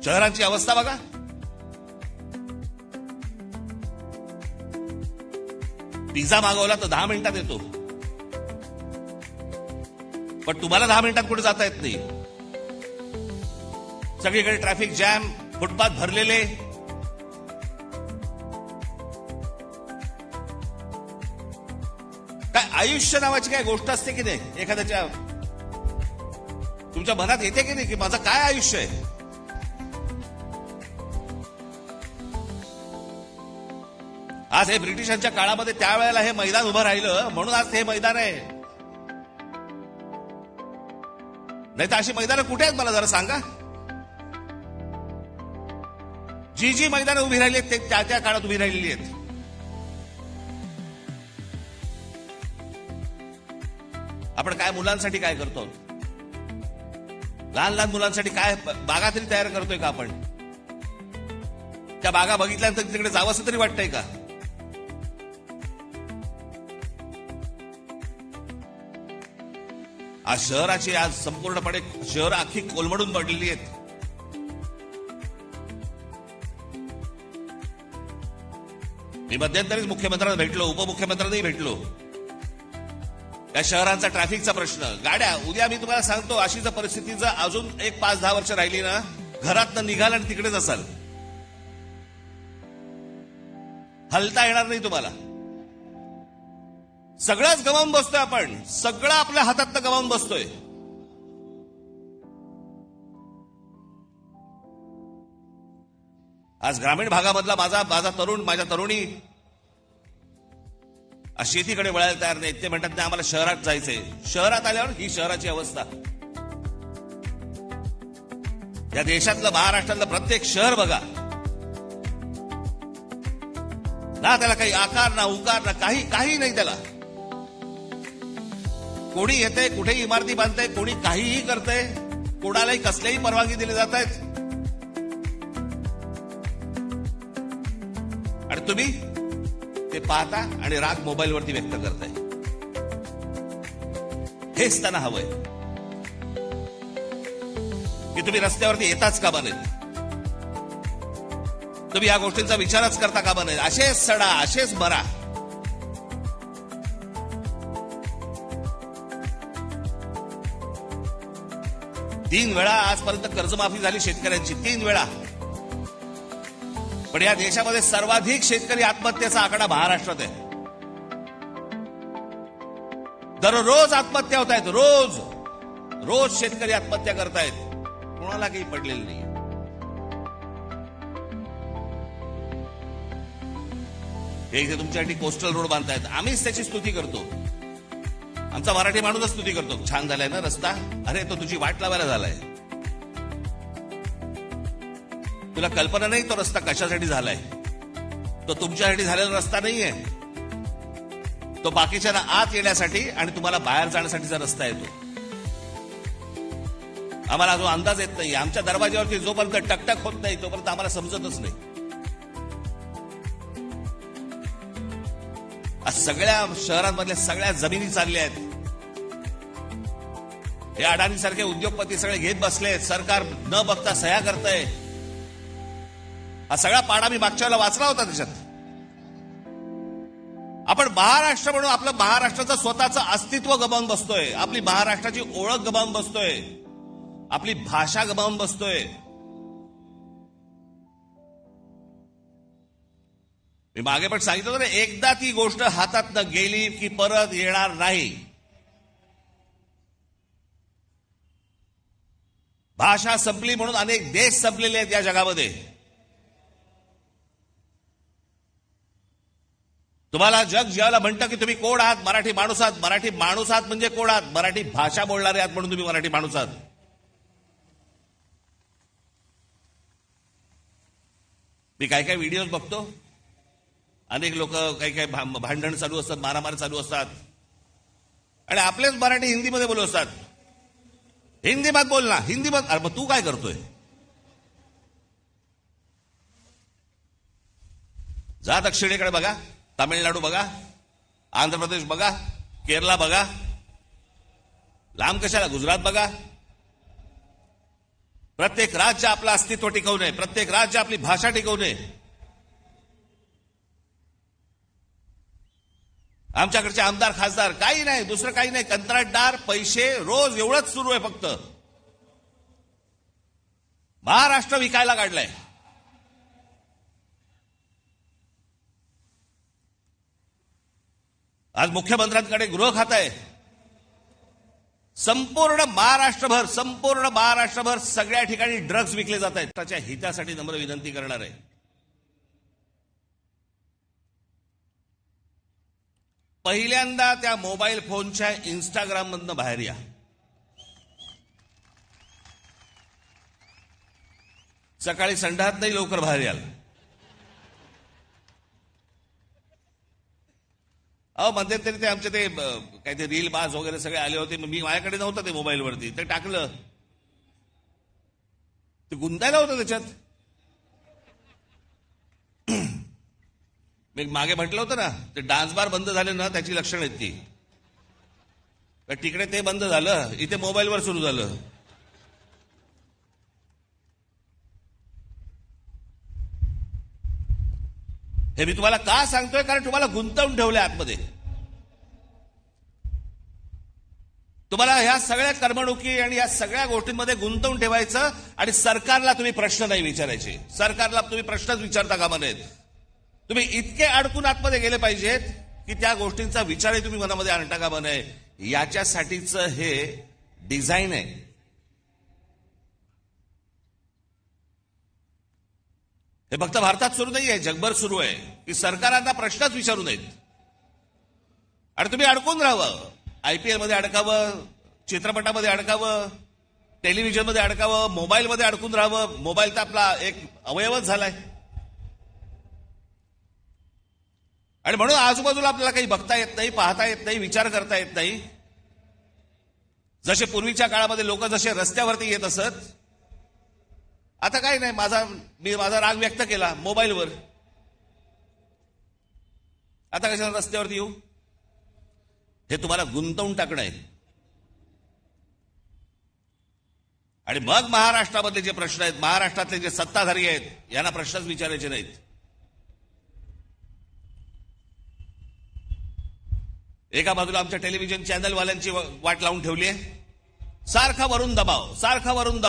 शहरांची अवस्था बघा. पिझ्झा मागवला तर 10 मिनिटात येतो, पण तुम्हाला 10 मिनिटात कुठे जाता येत नाही. सगळीकडे ट्रॅफिक जॅम, फुटपाथ भरलेले. काय आयुष्य नावाची काय गोष्ट असते की नाही? एखाद्याच्या तुमच्या मनात येते की नाही की माझं काय आयुष्य आहे? आज हे ब्रिटिशांच्या काळामध्ये त्यावेळेला हे मैदान उभं राहिलं म्हणून आज हे मैदान आहे. नाही तर अशी मैदानं कुठे आहेत मला जरा सांगा. जी मैदानं उभी राहिली आहेत ते त्या त्या काळात उभी राहिलेली आहेत. आपण काय मुलांसाठी काय करतो? लहान लहान मुलांसाठी काय बागा तरी तयार करतोय का आपण? त्या बागा बघितल्यानंतर तिकडे जावंसं तरी वाटतंय का? आज शहराची आज संपूर्णपणे शहर अख्खी कोलमडून पडलेली आहेत. मी मध्यंतरीच मुख्यमंत्र्यांना भेटलो, उपमुख्यमंत्र्यांनाही भेटलो. या शहरांचा ट्रॅफिकचा प्रश्न, गाड्या. उद्या मी तुम्हाला सांगतो अशी जर परिस्थिती जर अजून 5-10 वर्ष राहिली ना, घरातनं निघाल आणि तिकडेच असाल, हलता येणार नाही तुम्हाला. सगळंच गमावून बसतोय आपण, सगळं आपल्या हातात गमावून बसतोय. आज ग्रामीण भागामधला माझा तरुण, माझ्या तरुणी शेतीकडे वळायला तयार नाहीत. ते म्हणतात नाही आम्हाला शहरात जायचंय. शहरात आल्यावर ही शहराची अवस्था. या देशातलं, महाराष्ट्रातलं प्रत्येक शहर बघा ना, त्याला काही आकार ना उकार ना काही नाही त्याला. कोणी येते, कुठेही इमारती बांधतंय, कोणी काहीही करतंय, कोणालाही कसल्याही परवानगी दिली जात आहेत. आणि तुम्ही ते पाहता आणि राग मोबाईलवरती व्यक्त करताय. हेच त्यांना हवंय की तुम्ही रस्त्यावरती येताच का बनेल, तुम्ही या गोष्टींचा विचारच करता का बनेल. असेच सडा, असेच मरा. तीन वेळा आजपर्यंत कर्जमाफी झाली शेतकऱ्यांची, 3 वेळा. पण या देशामध्ये सर्वाधिक शेतकरी आत्महत्येचा आकडा महाराष्ट्रात आहे. दररोज आत्महत्या होत आहेत. रोज शेतकरी आत्महत्या करतायत. कोणाला काही पडलेलं नाही. हे इथे तुमच्यासाठी कोस्टल रोड बांधतायत, आम्हीच त्याची स्तुती करतो. आमचा मराठी माणूसच स्तुती करतो. छान झालाय ना रस्ता, अरे तो तुझी वाट लावायला झालाय. तुला कल्पना नाही तो रस्ता कशासाठी झालाय. तो तुमच्यासाठी झालेला रस्ता नाहीये. तो बाकीच्यांना आत येण्यासाठी आणि तुम्हाला बाहेर जाण्यासाठीचा रस्ता आहे. तो आम्हाला जो अंदाज येत नाही. आमच्या दरवाज्यावरती जोपर्यंत टकटक होत नाही तोपर्यंत आम्हाला समजतच नाही. आज सगळ्या शहरांमधल्या सगळ्या जमिनी चालल्या आहेत. हे अडाणी सारखे उद्योगपती सगळे घेत बसलेत. सरकार न बघता सह्या करतंय. हा सगळा पाडा मी मागच्या वेळेला वाचला होता. त्याच्यात आपण महाराष्ट्र म्हणून आपलं महाराष्ट्राचं स्वतःचं अस्तित्व गमावून बसतोय. आपली महाराष्ट्राची ओळख गमावून बसतोय. आपली भाषा गमावून बसतोय. मी मागे पण सांगितलं होतं ना, एकदा ती गोष्ट हातातनं गेली की परत येणार नाही. भाषा संपली म्हणून अनेक देश संपलेले आहेत या जगामध्ये. तुम्हाला जग ज्याला म्हणतं की तुम्ही कोण आहात, मराठी माणूस आहात. मराठी माणूस आहात म्हणजे कोण आहात? मराठी भाषा बोलणारे आहात म्हणून तुम्ही मराठी माणूस आहात. मी काय व्हिडिओज बघतो. अनेक लोक काही भांडण चालू असतात, मारामारी चालू असतात. आणि आपलेच मराठी हिंदीमध्ये बोलत असतात. हिंदी मत बोल ना, हिंदी मत. अरे मग तू काय करतोय? जा दक्षिणेकडे बघा, तामिळनाडू बघा, आंध्र प्रदेश बघा, केरला बघा, लांब कशाला गुजरात बघा. प्रत्येक राज्य आपलं अस्तित्व टिकवणे, प्रत्येक राज्य आपली भाषा टिकवणे. आमच्याकडचे आमदार खासदार काही नाही, दुसरं काही नाही, कंत्राटदार, पैसे, रोज एवढंच सुरू आहे फक्त. महाराष्ट्र विकायला काढलाय. आज मुख्यमंत्र्यांकडे गृह खातं आहे. संपूर्ण महाराष्ट्रभर सगळ्या ठिकाणी ड्रग्ज विकले जात आहेत. त्याच्या हितासाठी नम्र विनंती करणार आहे. पहिल्यांदा त्या मोबाईल फोनच्या इंस्टाग्राम मधनं बाहेर या. सकाळी संडासात नाही, लवकर बाहेर याल. अहो मध्यंतरी ते आमचे ते काय ते रील बाज वगैरे सगळे आले होते. मी माझ्याकडे नव्हतं ते मोबाईलवरती, ते टाकलं. ते गुंतायला होतं त्याच्यात. मी मागे म्हटलं होतं ना, ते डान्स बार बंद झाले ना, त्याची लक्षणं आहेत ती. तिकडे ते बंद झालं, इथे मोबाईलवर सुरू झालं. हे मी तुम्हाला का सांगतोय? कारण तुम्हाला गुंतवून ठेवलंय आतमध्ये. तुम्हाला ह्या सगळ्या करमणुकी आणि या सगळ्या गोष्टींमध्ये गुंतवून ठेवायचं. आणि सरकारला तुम्ही प्रश्न नाही विचारायचे. सरकारला तुम्ही प्रश्नच विचारता कामा नयेत. तुम्ही इतके अडकून आतमध्ये गेले पाहिजेत की त्या गोष्टींचा विचारही तुम्ही मनामध्ये आणता कामा नये. याच्यासाठीच हे डिझाईन आहे. हे फक्त भारतात सुरू नाही आहे, जगभर सुरू आहे की सरकारांना प्रश्नच विचारू नयेत आणि तुम्ही अडकून राहावं. आयपीएल मध्ये अडकावं, चित्रपटामध्ये अडकावं, टेलिव्हिजनमध्ये अडकावं, मोबाईलमध्ये अडकून राहावं. मोबाईल तर आपला एक अवयवच झालाय. आणि म्हणून आजूबाजूला आपल्याला काही बघता येत नाही, पाहता येत नाही, विचार करता येत नाही. जसे पूर्वीच्या काळामध्ये लोक जसे रस्त्यावरती येत असत, आता काही नाही. मी माझा राग व्यक्त केला मोबाईलवर. आता कशाला रस्त्यावरती येऊ? हे तुम्हाला गुंतवून टाकणं आहे. आणि मग महाराष्ट्रामधले जे प्रश्न आहेत, महाराष्ट्रातले जे सत्ताधारी आहेत, यांना प्रश्नच विचारायचे नाहीत. एका बाजूला आमच्या टेलिव्हिजन चॅनलवाल्यांची वाट लावून ठेवली आहे. सारखा वरून दबाव, सारखा वरून दबाव.